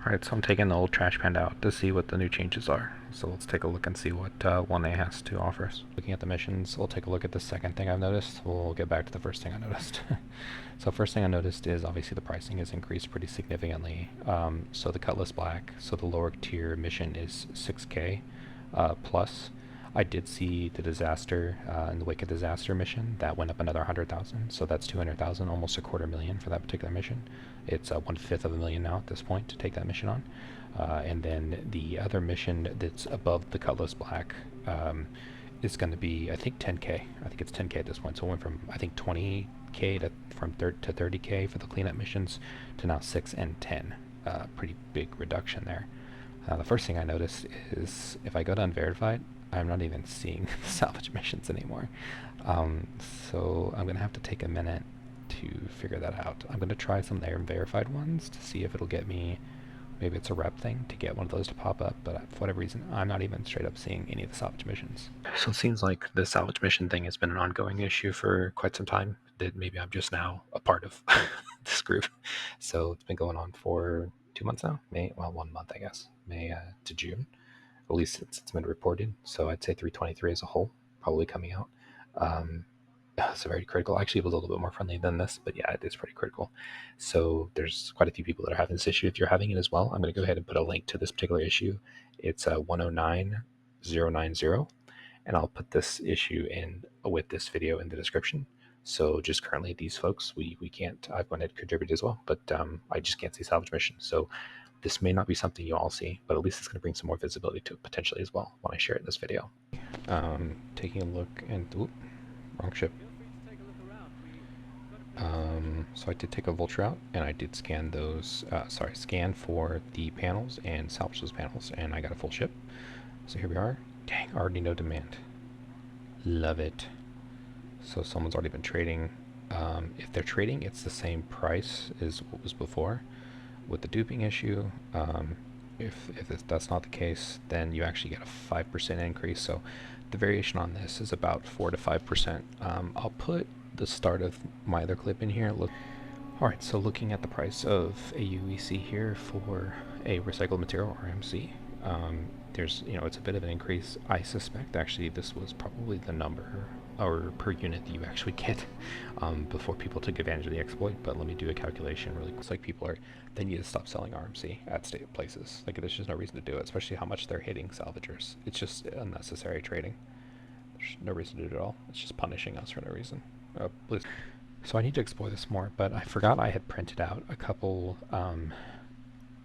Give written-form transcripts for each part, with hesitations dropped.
Alright, so I'm taking the old trash panda out to see what the new changes are. So let's take a look and see what 1A has to offer us. Looking at the missions, we'll take a look at the second thing I've noticed. We'll get back to the first thing I noticed. So first thing I noticed is obviously the pricing has increased pretty significantly. So the Cutlass Black, so the lower tier mission is 6K plus. I did see the disaster, in the Wake of Disaster mission, that went up another 100,000, so that's 200,000, almost a $250,000 for that particular mission. It's 1/5 of a million now at this point to take that mission on. And then the other mission that's above the Cutlass Black is going to be, I think, 10K. I think it's 10K at this point, so it went from, I think, 20K to 30K for the cleanup missions to now 6 and 10. Pretty big reduction there. The first thing I noticed is if I go to unverified, I'm not even seeing the salvage missions anymore. So I'm going to have to take a minute to figure that out. I'm going to try some of their verified ones to see if it'll get me, maybe it's a rep thing to get one of those to pop up, but for whatever reason, I'm not even straight up seeing any of the salvage missions. So it seems like the salvage mission thing has been an ongoing issue for quite some time, that maybe I'm just now a part of this group. So it's been going on for 2 months now, 1 month, I guess, May to June. At least it's been reported. So I'd say 323 as a whole, probably coming out. It's very critical. Actually, it was a little bit more friendly than this, but yeah, it is pretty critical. So there's quite a few people that are having this issue. If you're having it as well, I'm going to go ahead and put a link to this particular issue. It's 109090, and I'll put this issue in with this video in the description. So just currently these folks, we can't, I've gone ahead and contributed as well, but I just can't see salvage missions. So this may not be something you all see, but at least it's going to bring some more visibility to it potentially as well when I share it in this video. Taking a look, and wrong ship. So I did take a vulture out, and I did scan those, scan for the panels and salvage those panels, and I got a full ship. So here we are. Dang, already no demand. Love it. So someone's already been trading. If they're trading, it's the same price as what was before. With the duping issue, if that's not the case, then you actually get a 5% increase. So the variation on this is about 4 to 5%. I'll put the start of my other clip in here. Look. Alright, so looking at the price of a UEC here for a recycled material, RMC, there's, it's a bit of an increase. I suspect actually this was probably the number or per unit that you actually get before people took advantage of the exploit, but let me do a calculation really quick. It's like they need to stop selling RMC at state places. Like, there's just no reason to do it, especially how much they're hitting salvagers. It's just unnecessary trading. There's no reason to do it at all. It's just punishing us for no reason. Please. So I need to explore this more, but I forgot I had printed out a couple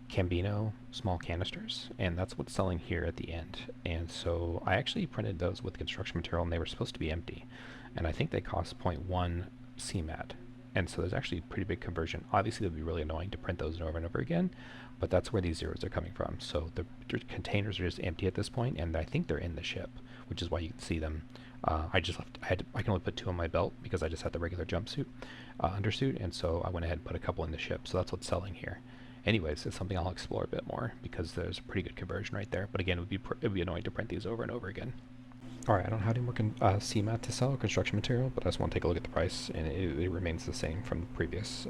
Cambino small canisters, and that's what's selling here at the end. And so I actually printed those with construction material, and they were supposed to be empty, and I think they cost 0.1 CMAT, and so there's actually a pretty big conversion. Obviously it would be really annoying to print those over and over again, but that's where these zeros are coming from. So the containers are just empty at this point, and I think they're in the ship, which is why you can see them. I can only put 2 on my belt because I just had the regular jumpsuit, undersuit, and so I went ahead and put a couple in the ship. So that's what's selling here. Anyways, it's something I'll explore a bit more because there's a pretty good conversion right there. But again, it would be annoying to print these over and over again. Alright, I don't have any more CMAT to sell, construction material, but I just want to take a look at the price, and it remains the same from the previous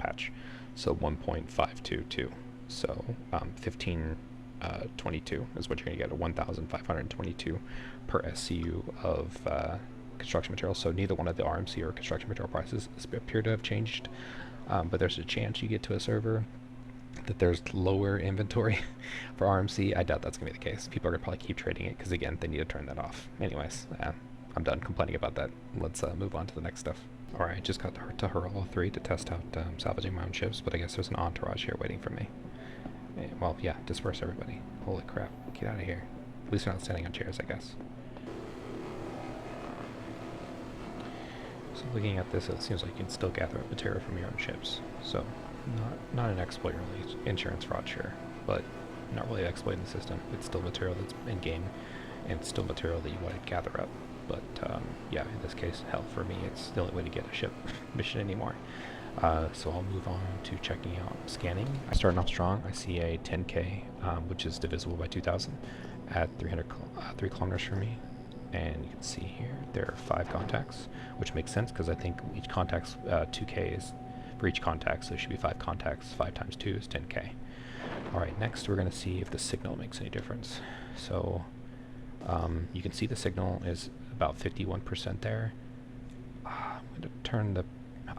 patch. So 1.522. So 1522 is what you're going to get, a 1,522 per SCU of construction material. So neither one of the RMC or construction material prices appear to have changed, but there's a chance you get to a server that there's lower inventory for RMC. I doubt that's going to be the case. People are going to probably keep trading it because, again, they need to turn that off. Anyways, I'm done complaining about that. Let's move on to the next stuff. Alright, I just got to Referral 3 to test out salvaging my own ships, but I guess there's an entourage here waiting for me. Well, yeah, disperse everybody. Holy crap, get out of here. At least they're not standing on chairs, I guess. So looking at this, it seems like you can still gather up material from your own ships. So not an exploit really, insurance fraud, sure, but not really exploiting the system. It's still material that's in game, and it's still material that you want to gather up. But yeah, in this case, hell, for me, it's the only way to get a ship mission anymore. So I'll move on to checking out scanning. I'm starting off strong. I see a 10K, which is divisible by 2,000 at 3 kilometers from me. And you can see here there are 5 contacts, which makes sense because I think each contact's 2K is for each contact, so it should be 5 contacts. 5 times 2 is 10K. All next we're going to see if the signal makes any difference. So you can see the signal is about 51% there. I'm going to turn the,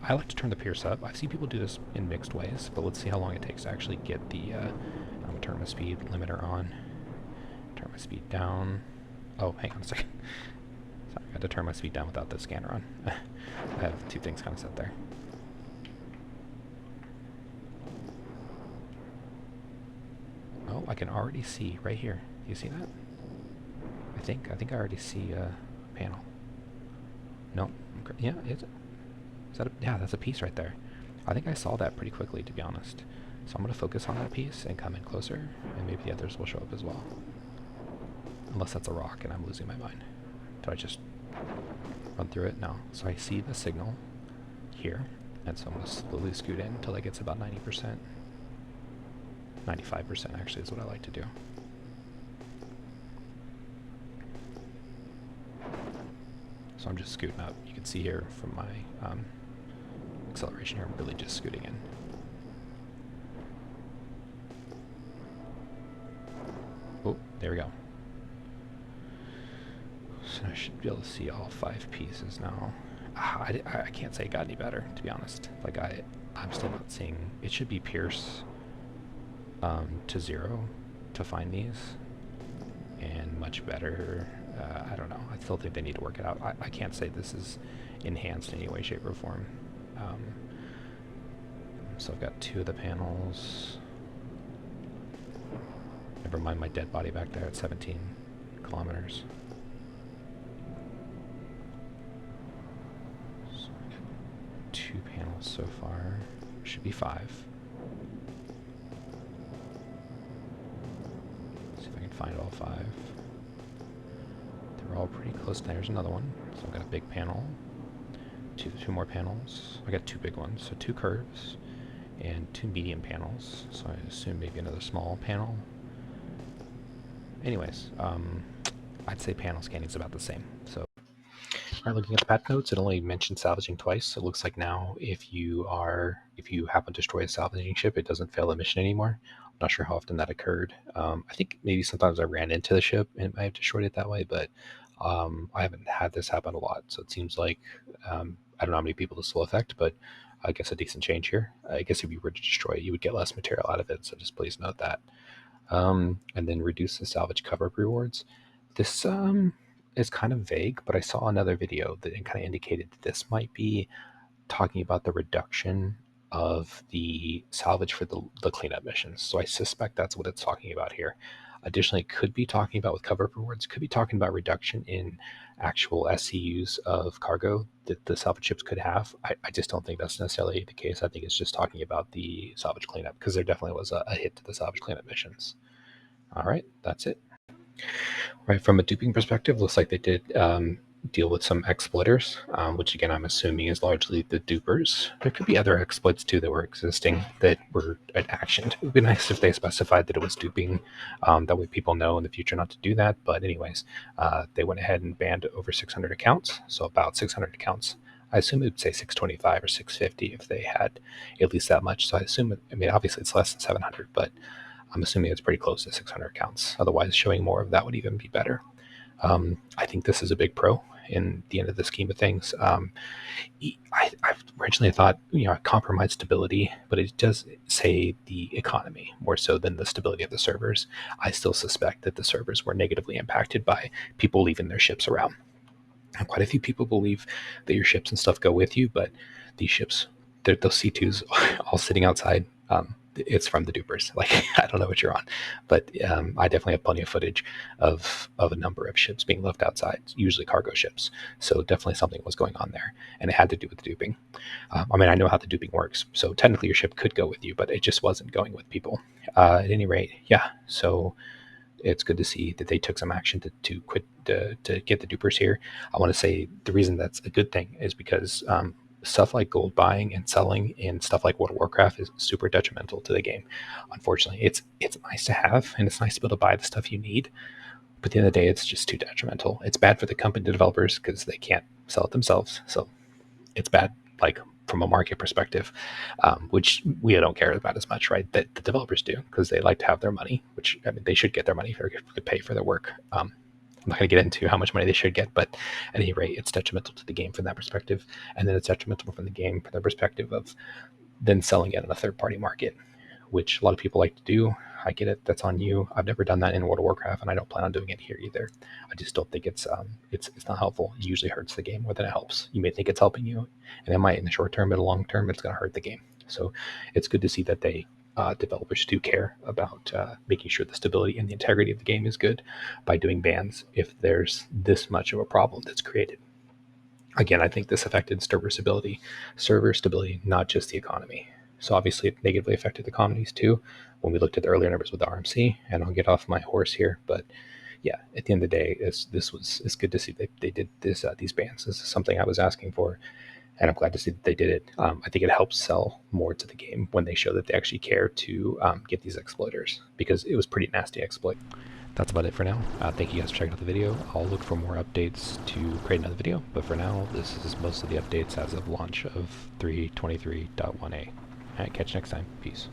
I like to turn the pierce up. I've seen people do this in mixed ways, but let's see how long it takes to actually get the, I'm going to turn my speed limiter on, turn my speed down. Oh, hang on a second. Sorry, I had to turn my speed down without the scanner on. I have two things kind of set there. Oh, I can already see right here. Do you see that? I think I already see a panel. No, yeah, is that yeah, that's a piece right there. I think I saw that pretty quickly, to be honest. So I'm going to focus on that piece and come in closer, and maybe the others will show up as well. Unless that's a rock and I'm losing my mind. Did I just run through it? No. So I see the signal here, and so I'm going to slowly scoot in until it gets about 90%. 95% actually is what I like to do. So I'm just scooting up. You can see here from my acceleration here, I'm really just scooting in. Oh, there we go. So I should be able to see all 5 pieces now. I can't say it got any better, to be honest. Like I'm still not seeing, it should be pierce to 0 to find these, and much better. I don't know. I still think they need to work it out. I can't say this is enhanced in any way, shape, or form. So I've got 2 of the panels. Never mind my dead body back there at 17 kilometers. So I've got 2 panels so far. Should be 5. See if I can find all 5. They're all pretty close. There's another one. So I've got a big panel. Two more panels. I got 2 big ones. So 2 curves and 2 medium panels. So I assume maybe another small panel. Anyways, I'd say panel scanning is about the same. So, alright, looking at the patch notes, it only mentioned salvaging twice. So it looks like now if you happen to destroy a salvaging ship, it doesn't fail a mission anymore. I'm not sure how often that occurred. I think maybe sometimes I ran into the ship and I have destroyed it that way, but I haven't had this happen a lot. So it seems like I don't know how many people this will affect, but I guess a decent change here. I guess if you were to destroy it, you would get less material out of it. So just please note that. And then reduce the salvage cover-up rewards. This is kind of vague, but I saw another video that kind of indicated that this might be talking about the reduction of the salvage for the cleanup missions. So I suspect that's what it's talking about here. Additionally, it could be talking about with cover-up rewards, could be talking about reduction in actual SCUs of cargo that the salvage ships could have. I just don't think that's necessarily the case. I think it's just talking about the salvage cleanup, because there definitely was a hit to the salvage cleanup missions. All right, that's it. Right, from a duping perspective, looks like they did deal with some exploiters, which again, I'm assuming is largely the dupers. There could be other exploits too that were existing that were actioned. It would be nice if they specified that it was duping. That way people know in the future not to do that. But anyways, they went ahead and banned over 600 accounts. So about 600 accounts. I assume it would say 625 or 650 if they had at least that much. So I assume, I mean, obviously it's less than 700, but I'm assuming it's pretty close to 600 accounts. Otherwise, showing more of that would even be better. I think this is a big pro in the end of the scheme of things. I originally thought, compromise stability, but it does say the economy more so than the stability of the servers. I still suspect that the servers were negatively impacted by people leaving their ships around. And quite a few people believe that your ships and stuff go with you, but these ships, those C2s all sitting outside, it's from the dupers. Like, I don't know what you're on, but I definitely have plenty of footage of a number of ships being left outside, usually cargo ships. So definitely something was going on there, and it had to do with the duping. I mean, I know how the duping works, so technically your ship could go with you, but it just wasn't going with people. At any rate, yeah, so it's good to see that they took some action to quit to get the dupers here. I want to say the reason that's a good thing is because stuff like gold buying and selling and stuff like World of Warcraft is super detrimental to the game. Unfortunately, it's nice to have, and it's nice to be able to buy the stuff you need. But at the end of the day, it's just too detrimental. It's bad for the company, the developers, because they can't sell it themselves. So it's bad, like from a market perspective, which we don't care about as much, right? That the developers do, because they like to have their money, which I mean, they should get their money if they could pay for their work. I'm not going to get into how much money they should get, but at any rate, it's detrimental to the game from that perspective. And then it's detrimental from the game from the perspective of then selling it in a third-party market, which a lot of people like to do. I get it. That's on you. I've never done that in World of Warcraft, and I don't plan on doing it here either. I just don't think it's not helpful. It usually hurts the game more than it helps. You may think it's helping you, and it might in the short term, but in the long term, it's going to hurt the game. So it's good to see that they developers do care about making sure the stability and the integrity of the game is good by doing bans if there's this much of a problem that's created. Again, I think this affected server stability, not just the economy. So obviously it negatively affected the economies too when we looked at the earlier numbers with the RMC, and I'll get off my horse here, but yeah, at the end of the day, it's good to see that they did these bans. This is something I was asking for, and I'm glad to see that they did it. I think it helps sell more to the game when they show that they actually care to get these exploiters, because it was pretty nasty exploit. That's about it for now. Thank you guys for checking out the video. I'll look for more updates to create another video, but for now, this is most of the updates as of launch of 3.23.1a. Alright, catch you next time. Peace.